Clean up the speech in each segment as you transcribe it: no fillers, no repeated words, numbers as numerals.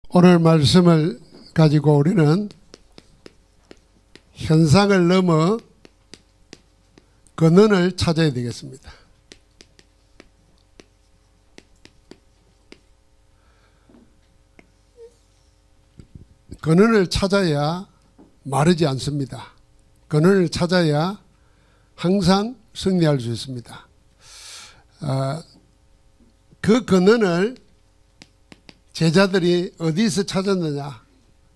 오늘 말씀을 가지고 우리는 현상을 넘어 근원을 찾아야 되겠습니다. 근원을 찾아야 마르지 않습니다. 근원을 찾아야 항상 승리할 수 있습니다. 그 근원을 제자들이 어디서 찾았느냐?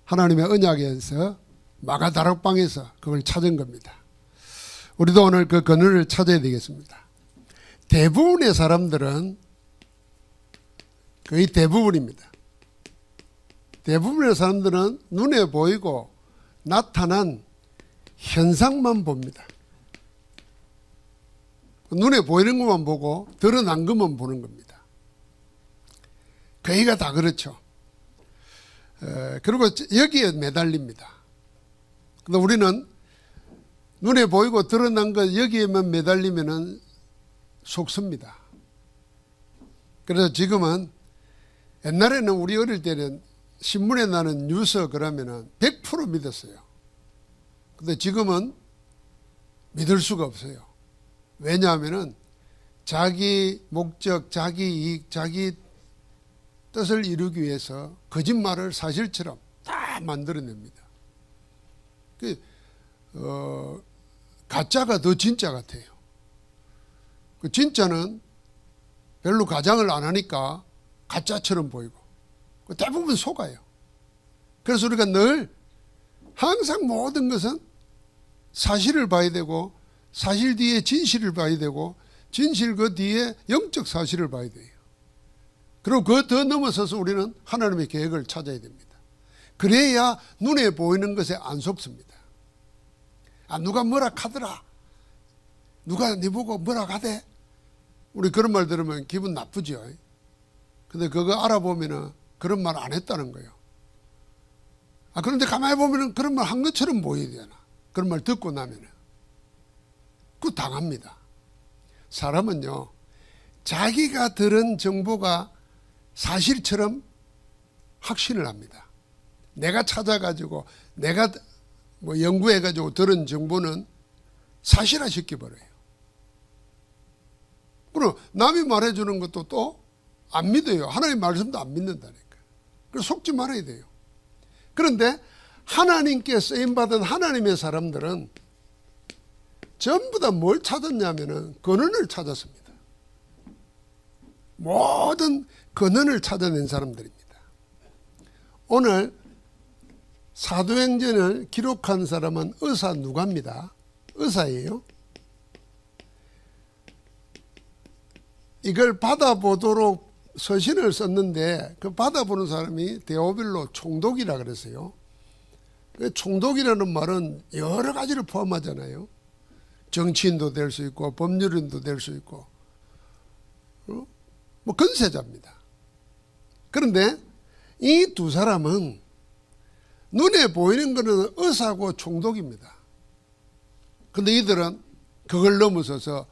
하나님의 언약에서 마가다락방에서 그걸 찾은 겁니다. 우리도 오늘 그 근원을 찾아야 되겠습니다. 대부분의 사람들은, 거의 대부분입니다. 대부분의 사람들은 눈에 보이고 나타난 현상만 봅니다. 눈에 보이는 것만 보고 드러난 것만 보는 겁니다. 거의가 다 그렇죠. 그리고 여기에 매달립니다. 근데 우리는 눈에 보이고 드러난 것 여기에만 매달리면은 속습니다. 그래서 지금은, 옛날에는 우리 어릴 때는 신문에 나는 뉴스 그러면은 100% 믿었어요. 근데 지금은 믿을 수가 없어요. 왜냐하면은 자기 목적, 자기 이익, 자기 뜻을 이루기 위해서 거짓말을 사실처럼 다 만들어냅니다. 가짜가 더 진짜 같아요. 그 진짜는 별로 가장을 안 하니까 가짜처럼 보이고 대부분 속아요. 그래서 우리가 늘 항상 모든 것은 사실을 봐야 되고, 사실 뒤에 진실을 봐야 되고, 진실 그 뒤에 영적 사실을 봐야 돼요. 그리고 그 더 넘어서서 우리는 하나님의 계획을 찾아야 됩니다. 그래야 눈에 보이는 것에 안 속습니다. 누가 뭐라 하더라, 누가 네 보고 뭐라 하대, 우리 그런 말 들으면 기분 나쁘죠. 근데 그거 알아보면은 그런 말 안 했다는 거예요. 그런데 가만히 보면은 그런 말 한 것처럼 보여야 되나, 그런 말 듣고 나면은 그거 당합니다. 사람은요, 자기가 들은 정보가 사실처럼 확신을 합니다. 내가 찾아가지고 내가 연구해가지고 들은 정보는 사실화 시켜버려요. 그럼 남이 말해주는 것도 또 안 믿어요. 하나님 말씀도 안 믿는다니까. 그래서 속지 말아야 돼요. 그런데 하나님께 쓰임받은 하나님의 사람들은 전부 다 뭘 찾았냐면은 근원을 찾았습니다. 모든 근원을 찾아낸 사람들입니다. 오늘 사도행전을 기록한 사람은 의사 누가입니다. 의사예요. 이걸 받아보도록 서신을 썼는데 그 받아보는 사람이 데오빌로 총독이라 그랬어요. 총독이라는 말은 여러 가지를 포함하잖아요. 정치인도 될 수 있고 법률인도 될 수 있고 근세자입니다. 그런데 이 두 사람은 눈에 보이는 것은 의사고 총독입니다. 그런데 이들은 그걸 넘어서서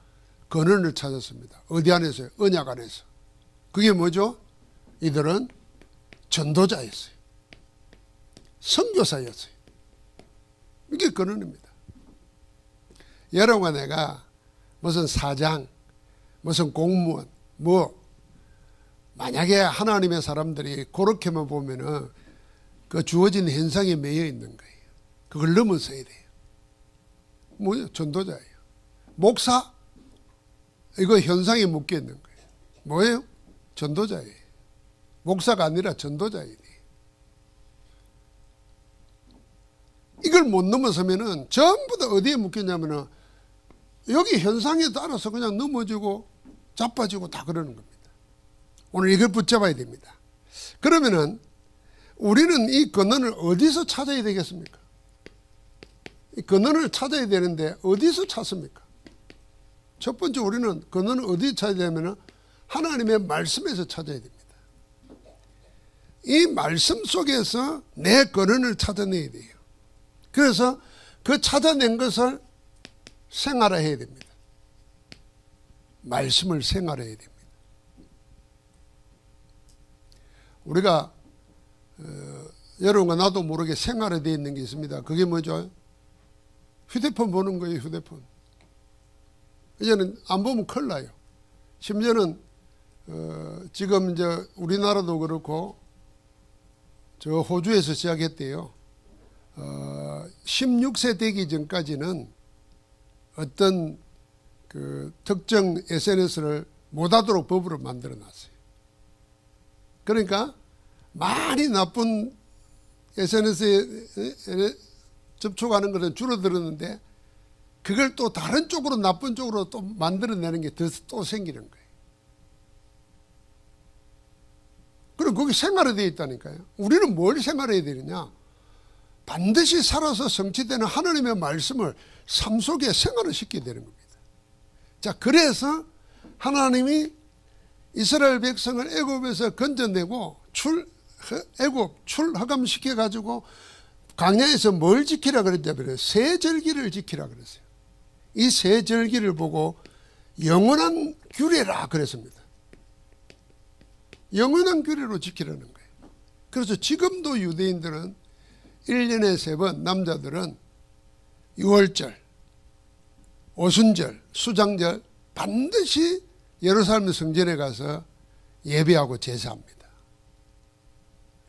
근원을 찾았습니다. 어디 안에서요? 언약 안에서. 그게 뭐죠? 이들은 전도자였어요. 선교사였어요. 이게 근원입니다. 여러분과 내가 무슨 사장, 무슨 공무원, 만약에 하나님의 사람들이 그렇게만 보면은 그 주어진 현상에 매여 있는 거예요. 그걸 넘어서야 돼요. 뭐예요? 전도자예요. 목사? 이거 현상에 묶여 있는 거예요. 뭐예요? 전도자예요. 목사가 아니라 전도자예요. 이걸 못 넘어서면은 전부 다 어디에 묶였냐면은 여기 현상에 따라서 그냥 넘어지고 자빠지고 다 그러는 겁니다. 오늘 이걸 붙잡아야 됩니다. 그러면은 우리는 이 근원을 어디서 찾아야 되겠습니까? 이 근원을 찾아야 되는데 어디서 찾습니까? 첫 번째 우리는 근원을 어디 찾아야 되냐면 하나님의 말씀에서 찾아야 됩니다. 이 말씀 속에서 내 근원을 찾아내야 돼요. 그래서 그 찾아낸 것을 생활화해야 됩니다. 말씀을 생활해야 됩니다. 우리가 여러분과 나도 모르게 생활화되어 있는 게 있습니다. 그게 뭐죠? 휴대폰 보는 거예요. 휴대폰. 이제는 안 보면 큰일 나요. 심지어는 지금 이제 우리나라도 그렇고 저 호주에서 시작했대요. 16세 되기 전까지는 어떤 그 특정 SNS를 못하도록 법으로 만들어 놨어요. 그러니까 많이 나쁜 SNS에 접촉하는 것은 줄어들었는데 그걸 또 다른 쪽으로 나쁜 쪽으로 또 만들어내는 게 또 생기는 거예요. 그럼 거기 생활화되어 있다니까요. 우리는 뭘 생활해야 되느냐? 반드시 살아서 성취되는 하나님의 말씀을 삶 속에 생활을 시켜야 되는 겁니다. 자, 그래서 하나님이 이스라엘 백성을 애굽에서 건져내고 애굽 출허감시켜 가지고 광야에서 뭘 지키라 그랬냐면 세 절기를 지키라 그랬어요. 이 세 절기를 보고 영원한 규례라 그랬습니다. 영원한 규례로 지키라는 거예요. 그래서 지금도 유대인들은 1년에 3번, 남자들은 6월절, 오순절, 수장절 반드시 예루살렘 성전에 가서 예배하고 제사합니다.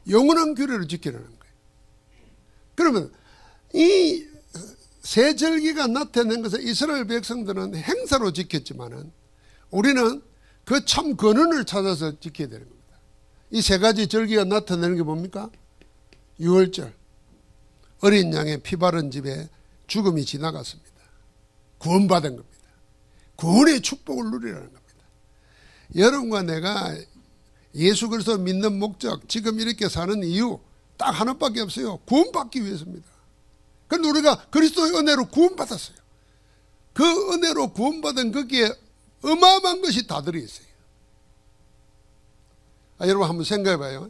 영원한 규례를 지키라는 거예요. 그러면 이 세 절기가 나타낸 것을 이스라엘 백성들은 행사로 지켰지만은 우리는 그 참 근원을 찾아서 지켜야 되는 겁니다. 이 세 가지 절기가 나타내는 게 뭡니까? 6월절, 어린 양의 피 바른 집에 죽음이 지나갔습니다. 구원받은 겁니다. 구원의 축복을 누리라는 겁니다. 여러분과 내가 예수 그리스도 믿는 목적, 지금 이렇게 사는 이유 딱 하나밖에 없어요. 구원받기 위해서입니다. 그런데 우리가 그리스도의 은혜로 구원받았어요. 그 은혜로 구원받은 거기에 어마어마한 것이 다 들어있어요. 여러분 한번 생각해 봐요.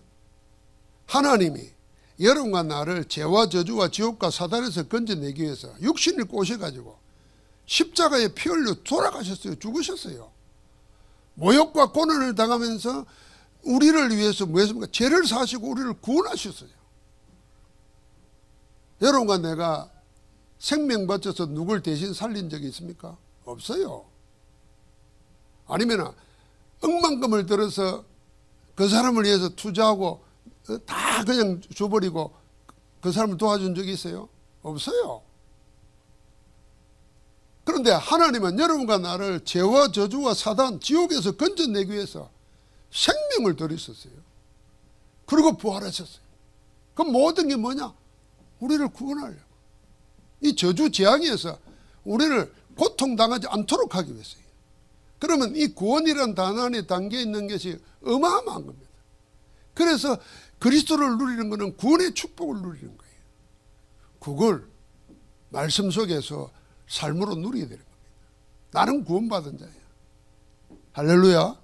하나님이 여러분과 나를 죄와 저주와 지옥과 사단에서 건져내기 위해서 육신을 꼬셔가지고 십자가에 피 흘려 돌아가셨어요. 죽으셨어요. 모욕과 고난을 당하면서 우리를 위해서 뭐 했습니까? 죄를 사시고 우리를 구원하셨어요. 여러분과 내가 생명 바쳐서 누굴 대신 살린 적이 있습니까? 없어요. 아니면 억만금을 들어서 그 사람을 위해서 투자하고 다 그냥 줘버리고 그 사람을 도와준 적이 있어요? 없어요. 그런데 하나님은 여러분과 나를 죄와 저주와 사단, 지옥에서 건져내기 위해서 생명을 들이셨어요. 그리고 부활하셨어요. 그럼 모든 게 뭐냐? 우리를 구원하려고. 이 저주 재앙에서 우리를 고통당하지 않도록 하기 위해서요. 그러면 이 구원이라는 단어 안에 담겨 있는 것이 어마어마한 겁니다. 그래서 그리스도를 누리는 것은 구원의 축복을 누리는 거예요. 그걸 말씀 속에서 삶으로 누리게 되는 겁니다. 나는 구원받은 자예요. 할렐루야.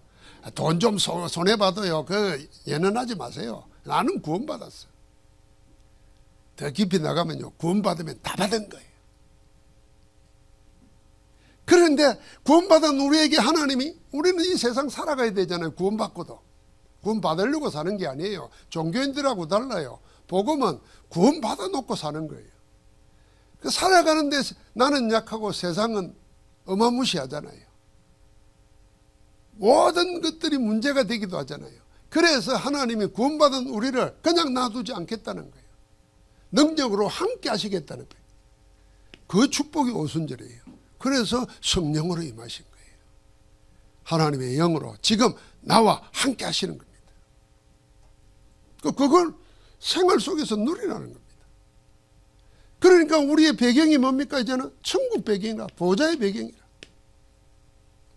돈 좀 손해봐도요. 그 예언하지 마세요. 나는 구원받았어. 더 깊이 나가면요. 구원받으면 다 받은 거예요. 그런데 구원받은 우리에게 하나님이 우리는 이 세상 살아가야 되잖아요. 구원받고도. 구원받으려고 사는 게 아니에요. 종교인들하고 달라요. 복음은 구원받아 놓고 사는 거예요. 살아가는데 나는 약하고 세상은 어마무시하잖아요. 모든 것들이 문제가 되기도 하잖아요. 그래서 하나님이 구원받은 우리를 그냥 놔두지 않겠다는 거예요. 능력으로 함께 하시겠다는 거예요. 그 축복이 오순절이에요. 그래서 성령으로 임하신 거예요. 하나님의 영으로 지금 나와 함께 하시는 겁니다. 그걸 생활 속에서 누리라는 겁니다. 그러니까 우리의 배경이 뭡니까? 이제는 천국 배경이라, 보좌의 배경이라.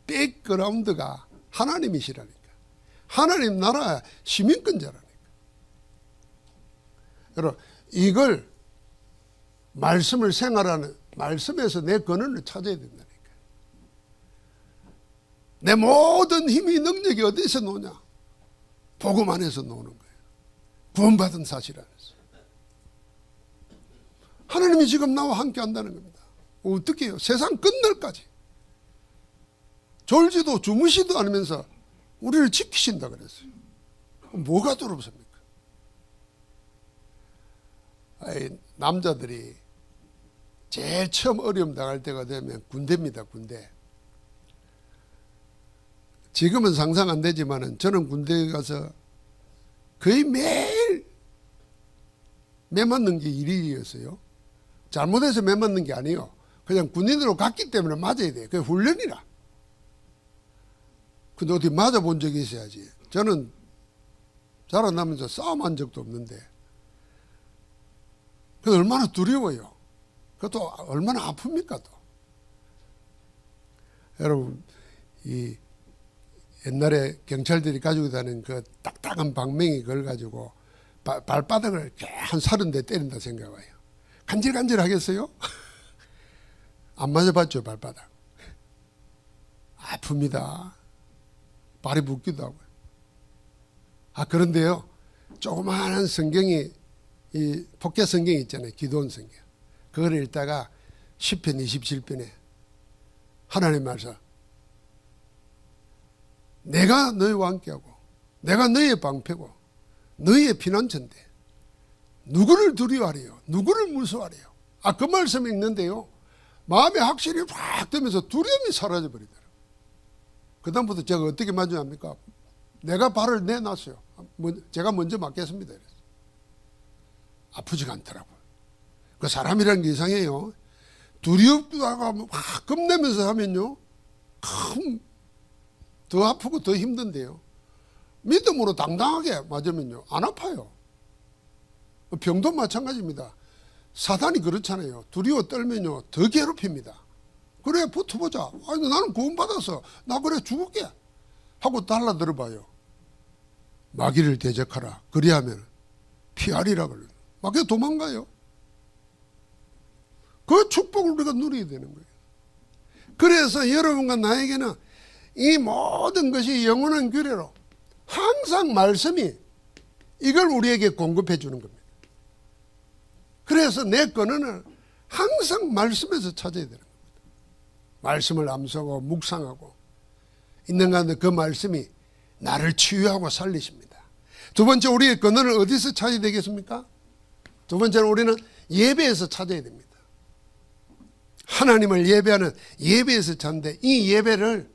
백그라운드가 하나님이시라니까. 하나님 나라 시민권자라니까. 여러분, 이걸 말씀을 생활하는, 말씀에서 내 근원을 찾아야 된다니까. 내 모든 힘이 능력이 어디서 노냐? 복음 안에서 노는 거예요. 구원받은 사실 안에서. 하나님이 지금 나와 함께 한다는 겁니다. 어떻게 해요? 세상 끝날까지. 졸지도 주무시도 않으면서 우리를 지키신다 그랬어요. 뭐가 두렵습니까? 남자들이 제일 처음 어려움 당할 때가 되면 군대입니다. 군대. 지금은 상상 안 되지만은 저는 군대에 가서 거의 매일 매 맞는 게 일이었어요. 잘못해서 매 맞는 게 아니에요. 그냥 군인으로 갔기 때문에 맞아야 돼요. 그게 훈련이라. 근데 어떻게 맞아본 적이 있어야지. 저는 자라나면서 싸움한 적도 없는데 그 얼마나 두려워요. 그것도 얼마나 아픕니까 또. 여러분 이 옛날에 경찰들이 가지고 다니는 그 딱딱한 방맹이 그걸 가지고 발바닥을 한 30대 때린다 생각해봐요. 간질간질 하겠어요? 안 맞아봤죠 발바닥. 아픕니다. 발이 붓기도 하고요. 그런데요 조그마한 성경이 이 폭개 성경이 있잖아요. 기도원 성경. 그걸 읽다가 10편 27편에 하나님 말씀 내가 너희와 함께하고 내가 너희의 방패고 너희의 피난처인데 누구를 두려워하래요? 누구를 무서워하래요? 그 말씀이 있는데요 마음에 확실히 확 되면서 두려움이 사라져버리더라고요. 그 다음부터 제가 어떻게 맞으합니까? 내가 발을 내놨어요. 제가 먼저 맞겠습니다. 이랬어요. 아프지가 않더라고요. 그 사람이라는 게 이상해요. 두렵다가 확 겁내면서 하면요 더 아프고 더 힘든데요. 믿음으로 당당하게 맞으면요 안 아파요. 병도 마찬가지입니다. 사단이 그렇잖아요. 두려워 떨면요 더 괴롭힙니다. 그래 붙어보자. 나는 구원받았어. 나 그래 죽을게 하고 달라들어봐요. 마귀를 대적하라. 그리하면 피하리라 그래요. 마귀가 도망가요. 그 축복을 우리가 누리게 되는 거예요. 그래서 여러분과 나에게는 이 모든 것이 영원한 규례로 항상 말씀이 이걸 우리에게 공급해 주는 겁니다. 그래서 내 근원을 항상 말씀에서 찾아야 되는 겁니다. 말씀을 암송하고 묵상하고 있는 가운데 그 말씀이 나를 치유하고 살리십니다. 두 번째 우리의 근원을 어디서 찾아야 되겠습니까? 두 번째는 우리는 예배에서 찾아야 됩니다. 하나님을 예배하는 예배에서 찾는데 이 예배를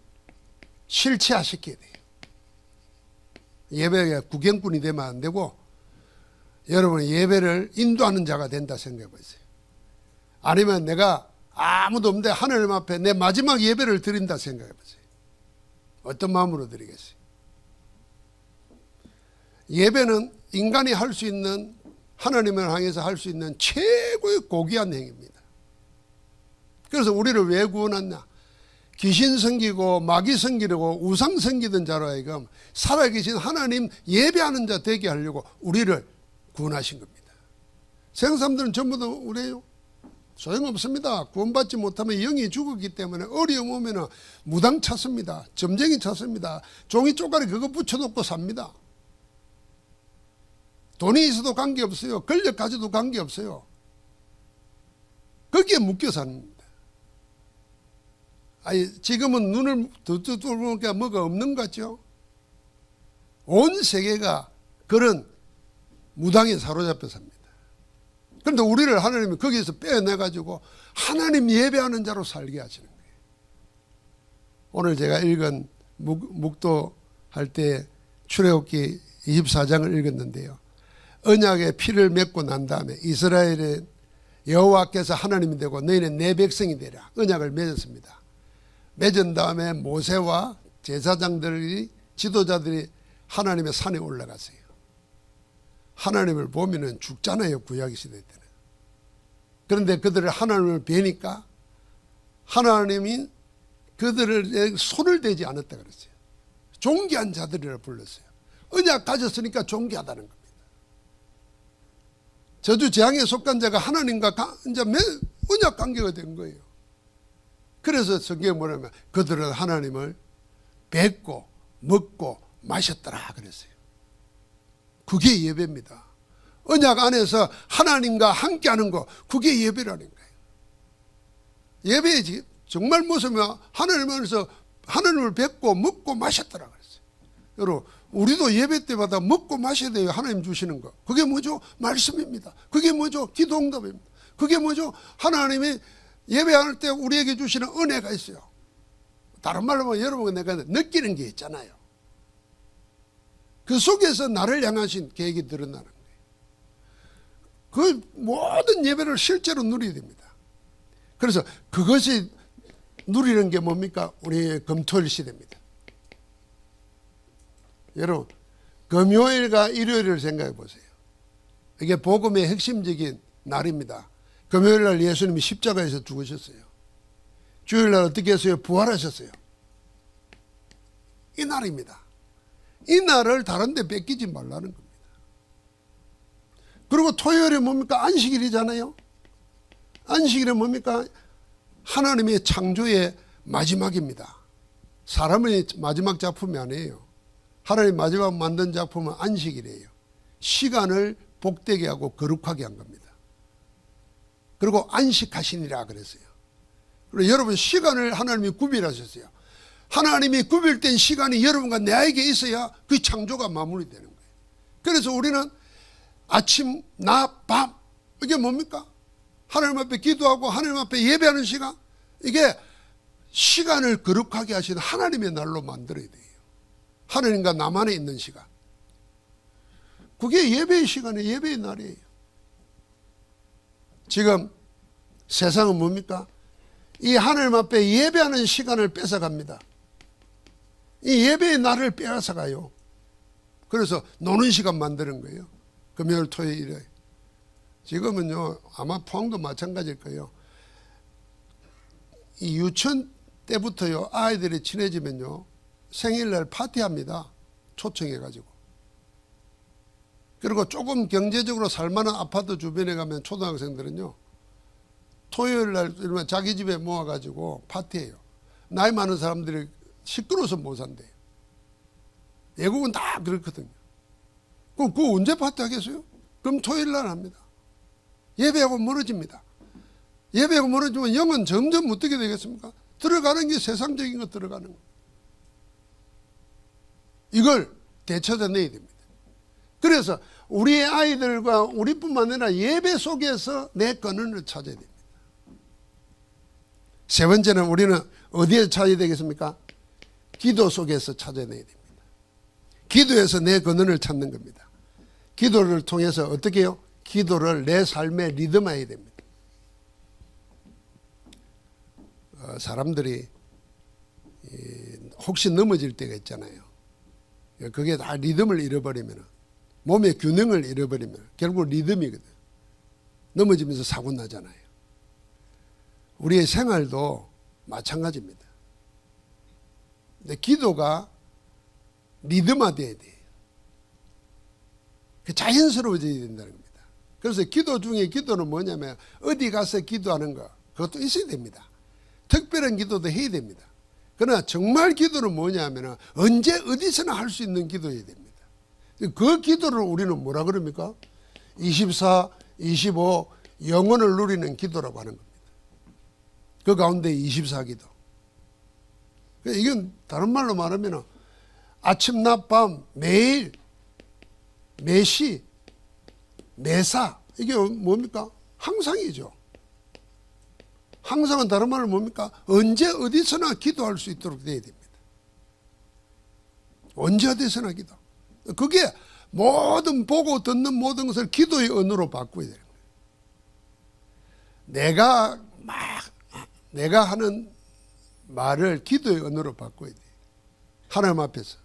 실체화시켜야 돼요. 예배가 구경꾼이 되면 안 되고 여러분 예배를 인도하는 자가 된다 생각해 보세요. 아니면 내가 아무도 없는데 하나님 앞에 내 마지막 예배를 드린다 생각해 보세요. 어떤 마음으로 드리겠어요? 예배는 인간이 할 수 있는 하나님을 향해서 할 수 있는 최고의 고귀한 행위입니다. 그래서 우리를 왜 구원했냐? 귀신 섬기고 마귀 섬기려고 우상 섬기던 자로 하여금 살아계신 하나님 예배하는 자 되게 하려고 우리를 구원하신 겁니다. 세상 사람들은 전부 다 그래요. 소용없습니다. 구원받지 못하면 영이 죽었기 때문에 어려움 오면 무당 찾습니다. 점쟁이 찾습니다. 종이 쪼가리 그거 붙여놓고 삽니다. 돈이 있어도 관계없어요. 권력 가져도 관계없어요. 거기에 묶여 삽니다. 지금은 눈을 뚫어보니까 뭐가 없는 것 같죠? 온 세계가 그런 무당에 사로잡혀 삽니다. 그런데 우리를 하나님이 거기에서 빼어내가지고 하나님 예배하는 자로 살게 하시는 거예요. 오늘 제가 읽은 묵도할 때 출애굽기 24장을 읽었는데요. 언약의 피를 맺고 난 다음에 이스라엘은 여호와께서 하나님이 되고 너희는 내 백성이 되라. 언약을 맺었습니다. 맺은 다음에 모세와 제사장들이 지도자들이 하나님의 산에 올라갔어요. 하나님을 보면은 죽잖아요. 구약 시대 때는. 그런데 그들을 하나님을 뵈니까 하나님이 그들을 손을 대지 않았다 그랬어요. 존귀한 자들이라 불렀어요. 언약 가졌으니까 존귀하다는 겁니다. 저주 재앙에 속한 자가 하나님과 이제 언약 관계가 된 거예요. 그래서 성경에 뭐냐면 그들은 하나님을 뵙고 먹고 마셨더라 그랬어요. 그게 예배입니다. 언약 안에서 하나님과 함께하는 거 그게 예배라는 거예요. 예배의 정말 무엇이면 하나님 안에서 하나님을 뵙고 먹고 마셨더라 그랬어요. 여러분 우리도 예배 때마다 먹고 마셔야 돼요. 하나님 주시는 거. 그게 뭐죠? 말씀입니다. 그게 뭐죠? 기도 응답입니다. 그게 뭐죠? 하나님이 예배할 때 우리에게 주시는 은혜가 있어요. 다른 말로 하면 여러분 내가 느끼는 게 있잖아요. 그 속에서 나를 향하신 계획이 드러나는 거예요. 그 모든 예배를 실제로 누려야 됩니다. 그래서 그것이 누리는 게 뭡니까? 우리 금토일 시대입니다. 여러분, 금요일과 일요일을 생각해 보세요. 이게 복음의 핵심적인 날입니다. 금요일 날 예수님이 십자가에서 죽으셨어요. 주일 날 어떻게 했어요? 부활하셨어요. 이 날입니다. 이 날을 다른 데 뺏기지 말라는 겁니다. 그리고 토요일에 뭡니까? 안식일이잖아요. 안식일은 뭡니까? 하나님의 창조의 마지막입니다. 사람의 마지막 작품이 아니에요. 하나님 마지막 만든 작품은 안식일이에요. 시간을 복되게 하고 거룩하게 한 겁니다. 그리고 안식하시니라 그랬어요. 그리고 여러분 시간을 하나님이 구별하셨어요. 하나님이 구별된 시간이 여러분과 나에게 있어야 그 창조가 마무리되는 거예요. 그래서 우리는 아침, 낮, 밤 이게 뭡니까? 하나님 앞에 기도하고 하나님 앞에 예배하는 시간, 이게 시간을 거룩하게 하시는 하나님의 날로 만들어야 돼요. 하나님과 나만에 있는 시간. 그게 예배의 시간이에요. 예배의 날이에요. 지금 세상은 뭡니까? 이 하나님 앞에 예배하는 시간을 뺏어갑니다. 이 예배의 날을 빼앗아가요. 그래서 노는 시간 만드는 거예요. 금요일, 토요일에. 지금은요, 아마 포항도 마찬가지일 거예요. 이 유치원 때부터요, 아이들이 친해지면요, 생일날 파티합니다. 초청해가지고. 그리고 조금 경제적으로 살만한 아파트 주변에 가면 초등학생들은요, 토요일날 자기 집에 모아가지고 파티해요. 나이 많은 사람들이 시끄러워서 못 산대요. 외국은 다 그렇거든요. 그럼 그거 언제 파티 하겠어요? 그럼 토요일날 합니다. 예배하고 멀어집니다. 예배하고 멀어지면 영은 점점 어떻게 되겠습니까? 들어가는 게 세상적인 거 들어가는 거. 이걸 되찾아내야 됩니다. 그래서 우리의 아이들과 우리뿐만 아니라 예배 속에서 내 근원을 찾아야 됩니다. 세 번째는 우리는 어디에 찾아야 되겠습니까? 기도 속에서 찾아내야 됩니다. 기도에서 내 근원을 찾는 겁니다. 기도를 통해서 어떻게 해요? 기도를 내 삶의 리듬화해야 됩니다. 사람들이 혹시 넘어질 때가 있잖아요. 그게 다 리듬을 잃어버리면, 몸의 균형을 잃어버리면 결국 리듬이거든. 넘어지면서 사고 나잖아요. 우리의 생활도 마찬가지입니다. 근데 기도가 리듬화돼야 돼요. 자연스러워져야 된다는 겁니다. 그래서 기도 중에 기도는 뭐냐면 어디 가서 기도하는 거, 그것도 있어야 됩니다. 특별한 기도도 해야 됩니다. 그러나 정말 기도는 뭐냐면 언제 어디서나 할 수 있는 기도여야 됩니다. 그 기도를 우리는 뭐라 그럽니까? 24, 25 영혼을 누리는 기도라고 하는 겁니다. 그 가운데 24기도. 이건 다른 말로 말하면 아침, 낮, 밤, 매일, 매시, 매사, 이게 뭡니까? 항상이죠. 항상은 다른 말로 뭡니까? 언제 어디서나 기도할 수 있도록 되어야 됩니다. 언제 어디서나 기도. 그게 모든 보고 듣는 모든 것을 기도의 언어로 바꿔야 되는 거예요. 내가 하는 말을 기도의 언어로 바꿔야 돼요. 하나님 앞에서.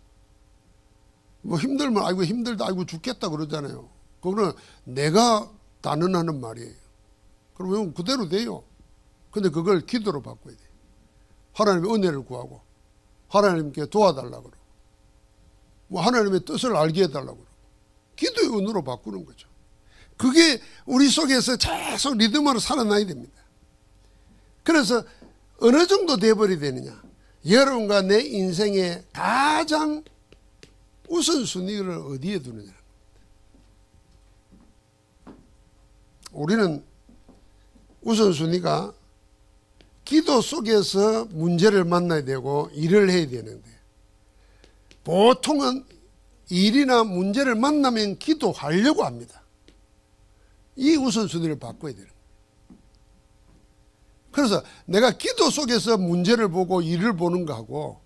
뭐 힘들면 아이고 힘들다 아이고 죽겠다 그러잖아요. 그거는 내가 단언하는 말이에요. 그러면 그대로 돼요. 근데 그걸 기도로 바꿔야 돼요. 하나님의 은혜를 구하고 하나님께 도와달라고 그러고 뭐 하나님의 뜻을 알게 해달라고 그러고 기도의 은으로 바꾸는 거죠. 그게 우리 속에서 계속 리듬으로 살아나야 됩니다. 그래서 어느 정도 돼버려야 되느냐, 여러분과 내 인생의 가장 우선순위를 어디에 두느냐. 우리는 우선순위가 기도 속에서 문제를 만나야 되고 일을 해야 되는데 보통은 일이나 문제를 만나면 기도하려고 합니다. 이 우선순위를 바꿔야 되는 거예요. 그래서 내가 기도 속에서 문제를 보고 일을 보는 거하고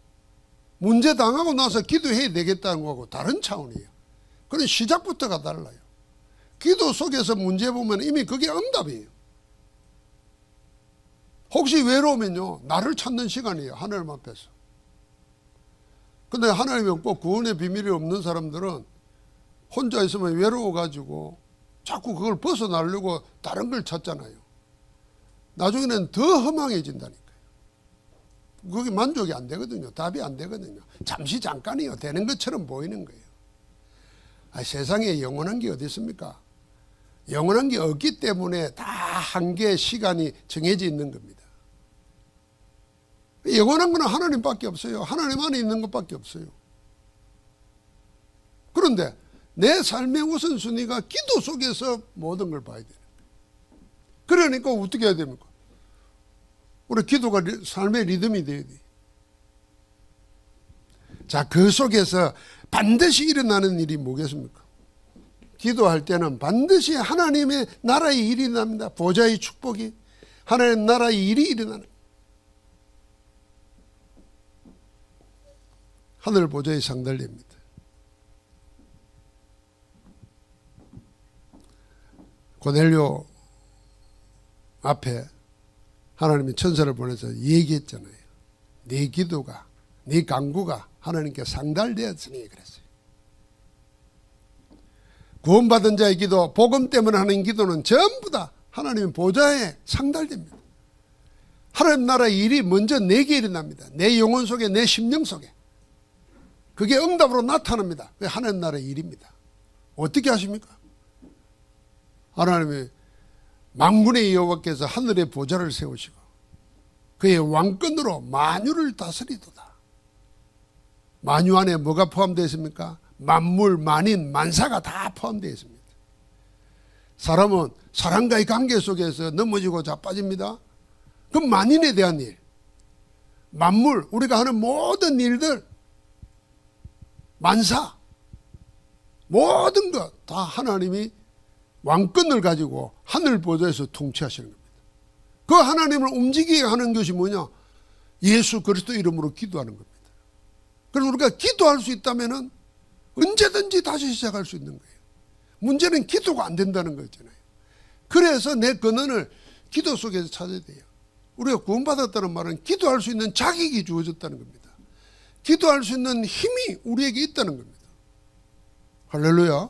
문제 당하고 나서 기도해야 되겠다는 거하고 다른 차원이에요. 그런 시작부터가 달라요. 기도 속에서 문제 보면 이미 그게 응답이에요. 혹시 외로우면요, 나를 찾는 시간이에요. 하나님 앞에서. 근데 하나님이 꼭 구원의 비밀이 없는 사람들은 혼자 있으면 외로워가지고 자꾸 그걸 벗어나려고 다른 걸 찾잖아요. 나중에는 더 허망해진다니까요. 그게 만족이 안 되거든요. 답이 안 되거든요. 잠시 잠깐이요. 되는 것처럼 보이는 거예요. 세상에 영원한 게 어디 있습니까? 영원한 게 없기 때문에 다 한계의 시간이 정해져 있는 겁니다. 영원한 건 하나님밖에 없어요. 하나님 안에 있는 것밖에 없어요. 그런데 내 삶의 우선순위가 기도 속에서 모든 걸 봐야 돼요. 그러니까 어떻게 해야 됩니까? 우리 기도가 삶의 리듬이 돼야 돼. 자, 그 속에서 반드시 일어나는 일이 뭐겠습니까? 기도할 때는 반드시 하나님의 나라의 일이 일어납니다. 보좌의 축복이, 하나님 나라의 일이 일어나는, 하늘 보좌의 상달립니다. 고넬료 앞에 하나님이 천사를 보내서 얘기했잖아요. 네 기도가, 네 간구가 하나님께 상달되었으니 그랬어요. 구원받은 자의 기도, 복음 때문에 하는 기도는 전부 다 하나님 보좌에 상달됩니다. 하나님 나라의 일이 먼저 내게 일어납니다. 내 영혼 속에, 내 심령 속에. 그게 응답으로 나타납니다. 그게 하나님 나라의 일입니다. 어떻게 하십니까? 하나님이 만군의 여호와께서 하늘의 보좌를 세우시고 그의 왕권으로 만유를 다스리도다. 만유 안에 뭐가 포함되어 있습니까? 만물, 만인, 만사가 다 포함되어 있습니다. 사람은 사람과의 관계 속에서 넘어지고 자빠집니다. 그럼 만인에 대한 일, 만물, 우리가 하는 모든 일들, 만사, 모든 것 다 하나님이 왕권을 가지고 하늘 보좌에서 통치하시는 겁니다. 그 하나님을 움직이게 하는 것이 뭐냐? 예수 그리스도 이름으로 기도하는 겁니다. 그래서 우리가 기도할 수 있다면 언제든지 다시 시작할 수 있는 거예요. 문제는 기도가 안 된다는 거잖아요. 그래서 내 근원을 기도 속에서 찾아야 돼요. 우리가 구원받았다는 말은 기도할 수 있는 자격이 주어졌다는 겁니다. 기도할 수 있는 힘이 우리에게 있다는 겁니다. 할렐루야.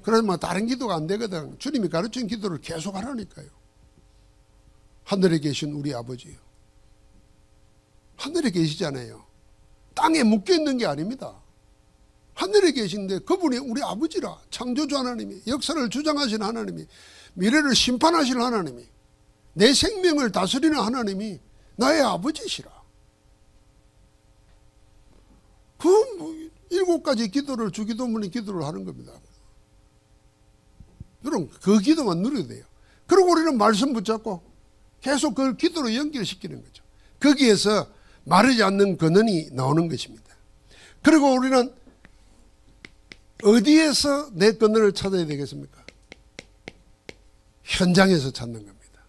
그래서 뭐 다른 기도가 안 되거든. 주님이 가르친 기도를 계속 하라니까요. 하늘에 계신 우리 아버지요. 하늘에 계시잖아요. 땅에 묶여있는 게 아닙니다. 하늘에 계신데 그분이 우리 아버지라. 창조주 하나님이, 역사를 주장하신 하나님이, 미래를 심판하실 하나님이, 내 생명을 다스리는 하나님이 나의 아버지시라. 그 7가지 기도를 주기도문의 기도를 하는 겁니다. 여러분 그 기도만 누려야 돼요. 그리고 우리는 말씀 붙잡고 계속 그걸 기도로 연결시키는 거죠. 거기에서 마르지 않는 근원이 나오는 것입니다. 그리고 우리는 어디에서 내 근원을 찾아야 되겠습니까? 현장에서 찾는 겁니다.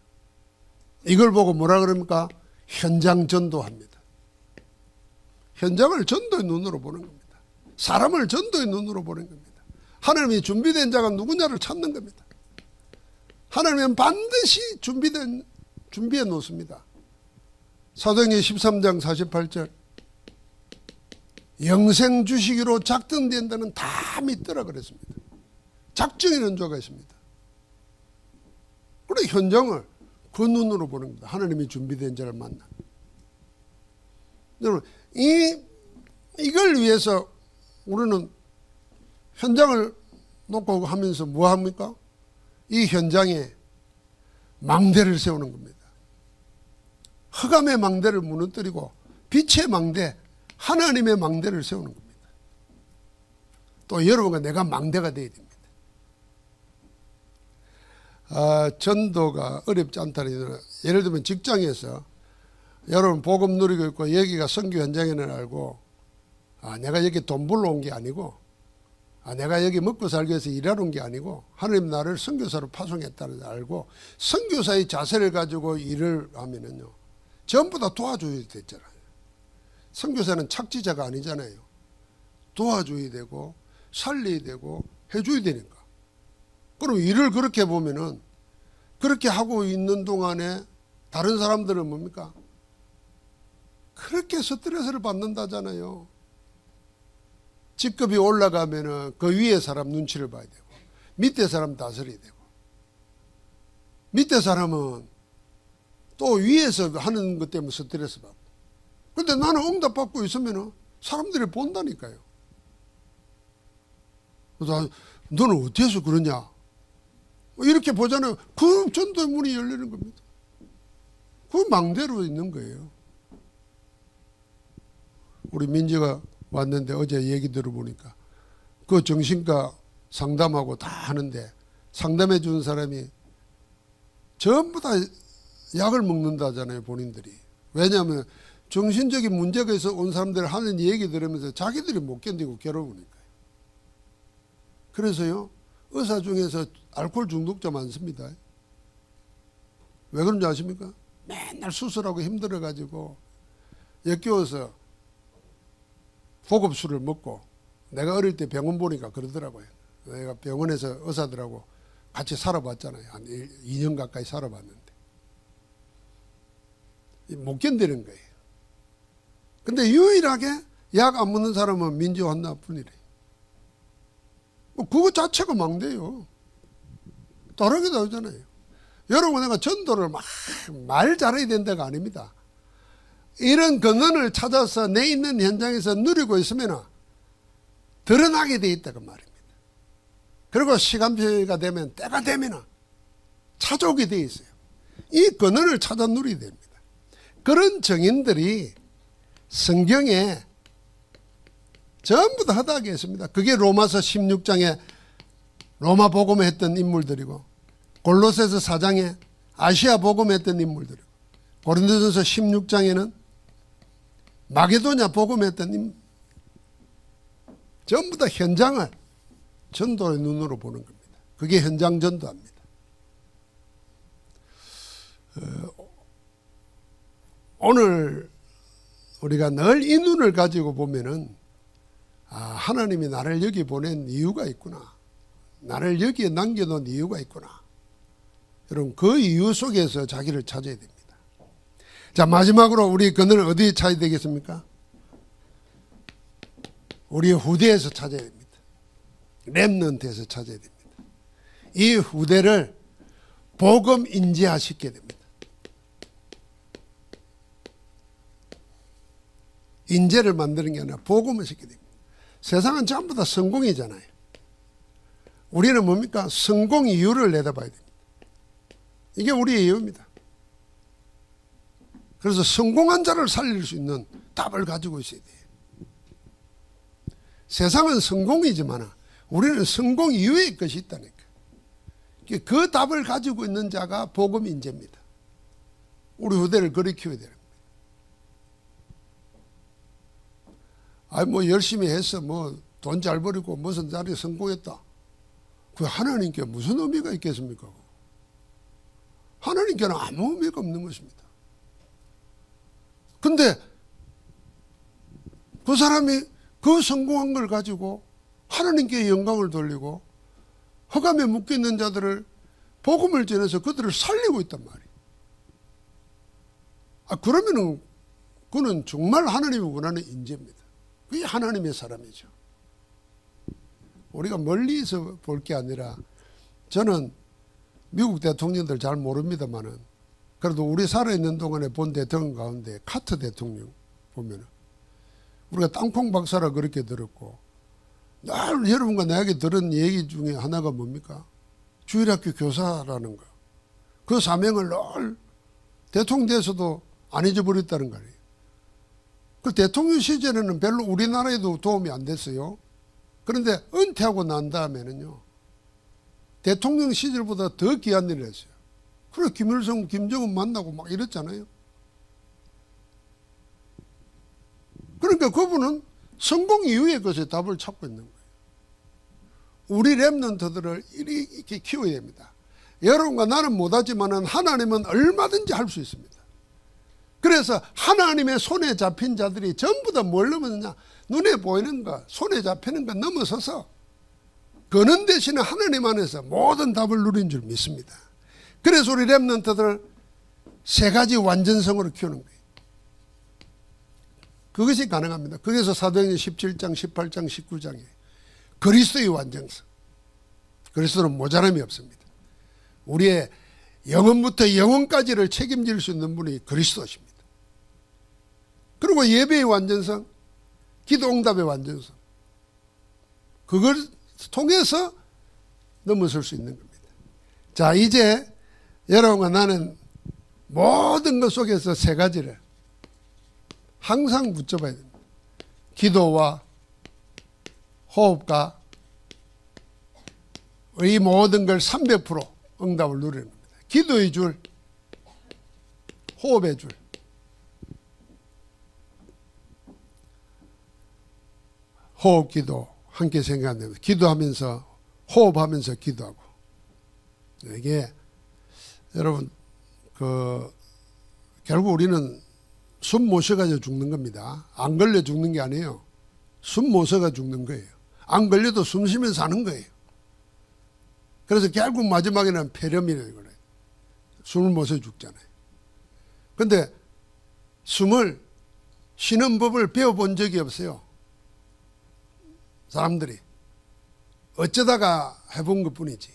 이걸 보고 뭐라 그럽니까? 현장 전도합니다. 현장을 전도의 눈으로 보는 겁니다. 사람을 전도의 눈으로 보는 겁니다. 하나님이 준비된 자가 누구냐를 찾는 겁니다. 하나님은 반드시 준비해 놓습니다. 사도행전 13장 48절 영생 주시기로 작정된 자는 다 믿더라 그랬습니다. 작정하는 자가 있습니다. 그래 현장을 그 눈으로 보는 겁니다. 하나님이 준비된 자를 만나. 여러분 이걸 위해서 우리는 현장을 놓고 하면서 뭐 합니까? 이 현장에 망대를 세우는 겁니다. 흑암의 망대를 무너뜨리고 빛의 망대, 하나님의 망대를 세우는 겁니다. 또 여러분과 내가 망대가 되어야 됩니다. 전도가 어렵지 않다는, 예를 들면 직장에서 여러분 복음 누리고 있고 여기가 선교 현장에는 알고 내가 여기 돈 벌러 온 게 아니고 내가 여기 먹고 살기 위해서 일하러 온 게 아니고 하나님 나를 선교사로 파송했다는 걸 알고 선교사의 자세를 가지고 일을 하면은요, 전부 다 도와줘야 됐잖아요. 선교사는 착지자가 아니잖아요. 도와줘야 되고 살려야 되고 해줘야 되니까. 그럼 일을 그렇게 보면은, 그렇게 하고 있는 동안에 다른 사람들은 뭡니까? 그렇게 스트레스를 받는다잖아요. 직급이 올라가면은 그 위에 사람 눈치를 봐야 되고 밑에 사람 다스려야 되고, 밑에 사람은 또 위에서 하는 것 때문에 스트레스 받고. 근데 나는 응답받고 있으면은 사람들이 본다니까요. 그래서 너는 어디에서 그러냐? 이렇게 보잖아요. 그 전도의 문이 열리는 겁니다. 그 망대로 있는 거예요. 우리 민지가 왔는데 어제 얘기 들어보니까 그 정신과 상담하고 다 하는데 상담해 주는 사람이 전부 다 약을 먹는다잖아요, 본인들이. 왜냐하면 정신적인 문제가 있어 온 사람들 하는 얘기 들으면서 자기들이 못 견디고 괴로우니까요. 그래서요, 의사 중에서 알코올 중독자 많습니다. 왜 그런지 아십니까? 맨날 수술하고 힘들어가지고 역겨워서 보급술을 먹고, 내가 어릴 때 병원 보니까 그러더라고요. 내가 병원에서 의사들하고 같이 살아봤잖아요. 한 2년 가까이 살아봤는데 못 견디는 거예요. 근데 유일하게 약 안 먹는 사람은 민주 한나뿐이래요. 그거 자체가 망대요. 다르게 나오잖아요. 여러분, 내가 전도를 막 말 잘해야 된다가 아닙니다. 이런 근원을 찾아서 내 있는 현장에서 누리고 있으면 드러나게 돼 있다고 말입니다. 그리고 시간표가 되면, 때가 되면 찾아오게 돼 있어요. 이 근원을 찾아 누리게 됩니다. 그런 정인들이 성경에 전부 다 허다하게 했습니다. 그게 로마서 16장에 로마 복음에 했던 인물들이고, 골로새서 4장에 아시아 복음에 했던 인물들이고, 고린도전서 16장에는 마게도냐 복음에 했던 전부 다 현장을 전도의 눈으로 보는 겁니다. 그게 현장 전도합니다. 오늘 우리가 늘 이 눈을 가지고 보면은, 하나님이 나를 여기 보낸 이유가 있구나. 나를 여기에 남겨놓은 이유가 있구나. 여러분, 그 이유 속에서 자기를 찾아야 됩니다. 자, 마지막으로 우리 그늘을 어디에 찾아야 되겠습니까? 우리 후대에서 찾아야 됩니다. 렘넌트에서 찾아야 됩니다. 이 후대를 복음 인지화시켜야 됩니다. 인재를 만드는 게 아니라 복음을 시켜야 됩니다. 세상은 전부 다 성공이잖아요. 우리는 뭡니까? 성공 이유를 내다봐야 됩니다. 이게 우리의 이유입니다. 그래서 성공한 자를 살릴 수 있는 답을 가지고 있어야 돼요. 세상은 성공이지만 우리는 성공 이후의 것이 있다니까. 그 답을 가지고 있는 자가 복음 인재입니다. 우리 후대를 그렇게 키워야 됩니다. 뭐 열심히 해서 뭐 돈 잘 벌이고 무슨 자리에 성공했다. 그 하나님께 무슨 의미가 있겠습니까? 하나님께는 아무 의미가 없는 것입니다. 근데 그 사람이 그 성공한 걸 가지고 하나님께 영광을 돌리고 흑암에 묶여있는 자들을 복음을 전해서 그들을 살리고 있단 말이에요. 그러면은 그는 정말 하나님이 원하는 인재입니다. 그게 하나님의 사람이죠. 우리가 멀리서 볼 게 아니라, 저는 미국 대통령들 잘 모릅니다만은 그래도 우리 살아있는 동안에 본 대통령 가운데 카터 대통령 보면은 우리가 땅콩 박사라 그렇게 들었고, 늘 여러분과 나에게 들은 얘기 중에 하나가 뭡니까? 주일학교 교사라는 거. 그 사명을 늘 대통령 돼서도 안 잊어버렸다는 거예요. 그 대통령 시절에는 별로 우리나라에도 도움이 안 됐어요. 그런데 은퇴하고 난 다음에는요, 대통령 시절보다 더 귀한 일을 했어요. 그래, 김일성, 김정은 만나고 막 이랬잖아요. 그러니까 그분은 성공 이후의 것에 답을 찾고 있는 거예요. 우리 렘넌트들을 이렇게 키워야 됩니다. 여러분과 나는 못하지만 하나님은 얼마든지 할 수 있습니다. 그래서 하나님의 손에 잡힌 자들이 전부 다 뭘 넘었느냐, 눈에 보이는 것, 손에 잡히는 것 넘어서서 그는 대신에 하나님 안에서 모든 답을 누린 줄 믿습니다. 그래서 우리 렘넌트들을 세 가지 완전성으로 키우는 거예요. 그것이 가능합니다. 그래서 사도행전 17장, 18장, 19장에 그리스도의 완전성. 그리스도는 모자람이 없습니다. 우리의 영혼부터 영혼까지를 책임질 수 있는 분이 그리스도십니다. 그리고 예배의 완전성, 기도 응답의 완전성. 그걸 통해서 넘어설 수 있는 겁니다. 자, 이제 여러분과 나는 모든 것 속에서 세 가지를 항상 붙잡아야 됩니다. 기도와 호흡과 이 모든 걸 300% 응답을 누리는 겁니다. 기도의 줄, 호흡의 줄. 호흡 기도 함께 생각합니다. 기도하면서 호흡하면서 기도하고. 이게 여러분 결국 우리는 숨 못 쉬어가지고 죽는 겁니다. 안 걸려 죽는 게 아니에요. 숨 못 쉬어가 죽는 거예요. 안 걸려도 숨 쉬면서 사는 거예요. 그래서 결국 마지막에는 폐렴이라는 거예요. 숨을 못 쉬어 죽잖아요. 근데 숨을 쉬는 법을 배워본 적이 없어요. 사람들이. 어쩌다가 해본 것 뿐이지.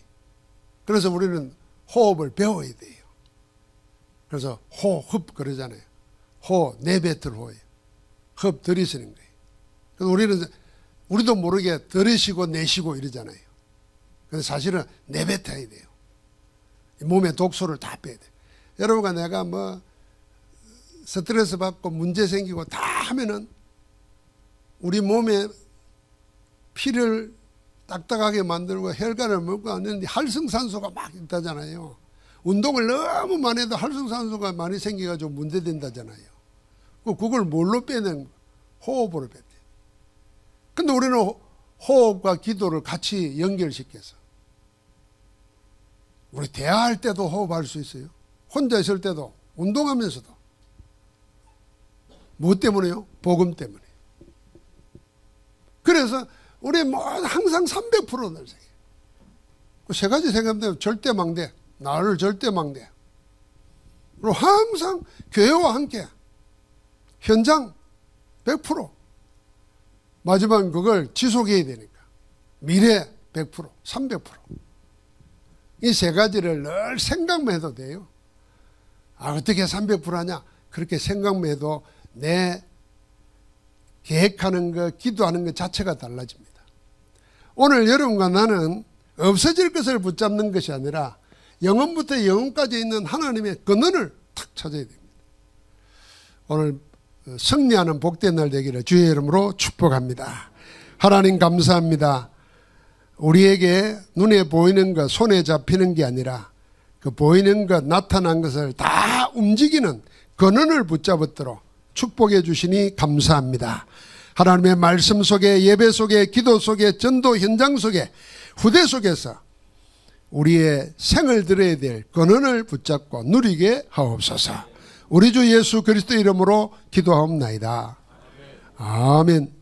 그래서 우리는 호흡을 배워야 돼요. 그래서 호흡 그러잖아요. 호, 내뱉을 호예요. 흡, 들이쉬는 거예요. 그래서 우리도 모르게 들이쉬고 내쉬고 이러잖아요. 근데 사실은 내뱉어야 돼요. 몸의 독소를 다 빼야 돼요. 여러분과 내가 뭐 스트레스 받고 문제 생기고 다 하면은 우리 몸에 피를 딱딱하게 만들고 혈관을 먹고 하는데 활성산소가 막 있다잖아요. 운동을 너무 많이 해도 활성산소가 많이 생겨가지고 문제된다잖아요. 그걸 뭘로 빼내는 거예요? 호흡으로 빼내요. 근데 우리는 호흡과 기도를 같이 연결시켜서 우리 대화할 때도 호흡할 수 있어요. 혼자 있을 때도, 운동하면서도. 무엇 때문에요? 복음 때문에. 그래서 우리 항상 300%를 생각해요. 세 가지 생각하면 절대 망대, 나를 절대 망대. 그리고 항상 교회와 함께 현장 100%. 마지막은 그걸 지속해야 되니까. 미래 100%, 300%. 이 세 가지를 늘 생각만 해도 돼요. 어떻게 300% 하냐? 그렇게 생각만 해도 내 계획하는 것, 기도하는 것 자체가 달라집니다. 오늘 여러분과 나는 없어질 것을 붙잡는 것이 아니라 영혼부터 영혼까지 있는 하나님의 근원을 탁 찾아야 됩니다. 오늘 승리하는 복된 날 되기를 주의 이름으로 축복합니다. 하나님 감사합니다. 우리에게 눈에 보이는 것, 손에 잡히는 게 아니라 그 보이는 것, 나타난 것을 다 움직이는 근원을 붙잡도록 축복해 주시니 감사합니다. 하나님의 말씀 속에, 예배 속에, 기도 속에, 전도 현장 속에, 후대 속에서 우리의 생을 들어야 될 근원을 붙잡고 누리게 하옵소서. 우리 주 예수 그리스도 이름으로 기도하옵나이다. 아멘.